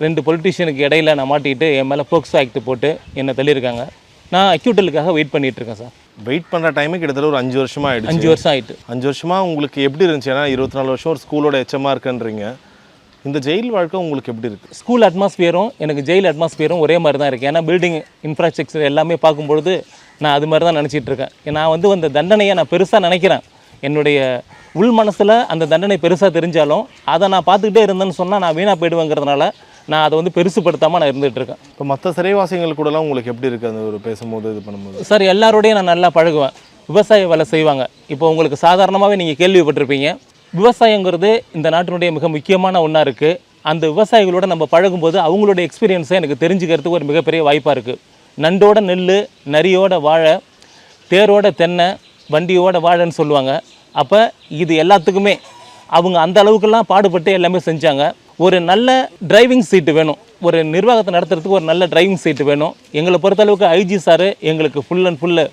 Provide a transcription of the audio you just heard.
2 பொலிட்டீஷியனுக்கு இடையில நான் மாட்டிக்கிட்டு என் மேலே போக்சோ ஆக்ட் போட்டு என்னை தள்ளியிருக்காங்க. நான் அக்யூட்டலுக்காக வெயிட் பண்ணிகிட்ருக்கேன் சார். வெயிட் பண்ணுற டைமுக்கு கிட்டத்தட்ட ஒரு 5 வருஷமாக ஆகிடுச்சு. 5 வருஷம் ஆகிட்டு. 5 வருஷமாக உங்களுக்கு எப்படி இருந்துச்சு? ஏன்னா 24 வருஷம் ஒரு ஸ்கூலோட எச்சமாக இருக்குன்றீங்க. இந்த ஜெயில் வாழ்க்கை உங்களுக்கு எப்படி இருக்குது? ஸ்கூல் அட்மாஸ்பியரும் எனக்கு ஜெயில் அட்மாஸ்பியரும் ஒரே மாதிரி தான் இருக்குது. ஏன்னா பில்டிங் இன்ஃப்ராஸ்ட்ரக்சர் எல்லாமே பார்க்கும்பொழுது நான் அது மாதிரி தான் நினச்சிட்டு இருக்கேன். நான் வந்து அந்த தண்டனையை நான் பெருசாக நினைக்கிறேன். என்னுடைய உள் மனசில் அந்த தண்டனை பெருசாக தெரிஞ்சாலும் அதை நான் பார்த்துக்கிட்டே இருந்தேன்னு சொன்னால் நான் வீணாக போயிடுவேங்கிறதுனால நான் அதை வந்து பெருசுப்படுத்தாமல் நான் இருந்துகிட்டு இருக்கேன். இப்போ மற்ற சிறைவாசிகள் கூடலாம் உங்களுக்கு எப்படி இருக்குது அந்த ஒரு பேசும்போது இது பண்ணும்போது? சார், எல்லாரோடையும் நான் நல்லா பழகுவேன். விவசாய வேலை செய்வாங்க. இப்போ உங்களுக்கு சாதாரணமாகவே நீங்கள் கேள்விப்பட்டிருப்பீங்க. விவசாயங்கிறது இந்த நாட்டினுடைய மிக முக்கியமான ஒன்றா இருக்குது. அந்த விவசாயிகளோட நம்ம பழகும்போது அவங்களோட எக்ஸ்பீரியன்ஸை எனக்கு தெரிஞ்சுக்கிறதுக்கு ஒரு மிகப்பெரிய வாய்ப்பாக இருக்குது. நண்டோட நெல், நரியோட வாழை, தேரோட தென்னை, வண்டியோட வாழைன்னு சொல்லுவாங்க. அப்போ இது எல்லாத்துக்குமே அவங்க அந்த அளவுக்கெல்லாம் பாடுபட்டு எல்லாமே செஞ்சாங்க. ஒரு நல்ல டிரைவிங் சீட்டு வேணும். ஒரு நிர்வாகத்தை நடத்துறதுக்கு ஒரு நல்ல டிரைவிங் சீட்டு வேணும். எங்களை பொறுத்தளவுக்கு ஐஜி சார் எங்களுக்கு ஃபுல் அண்ட் ஃபுல்லு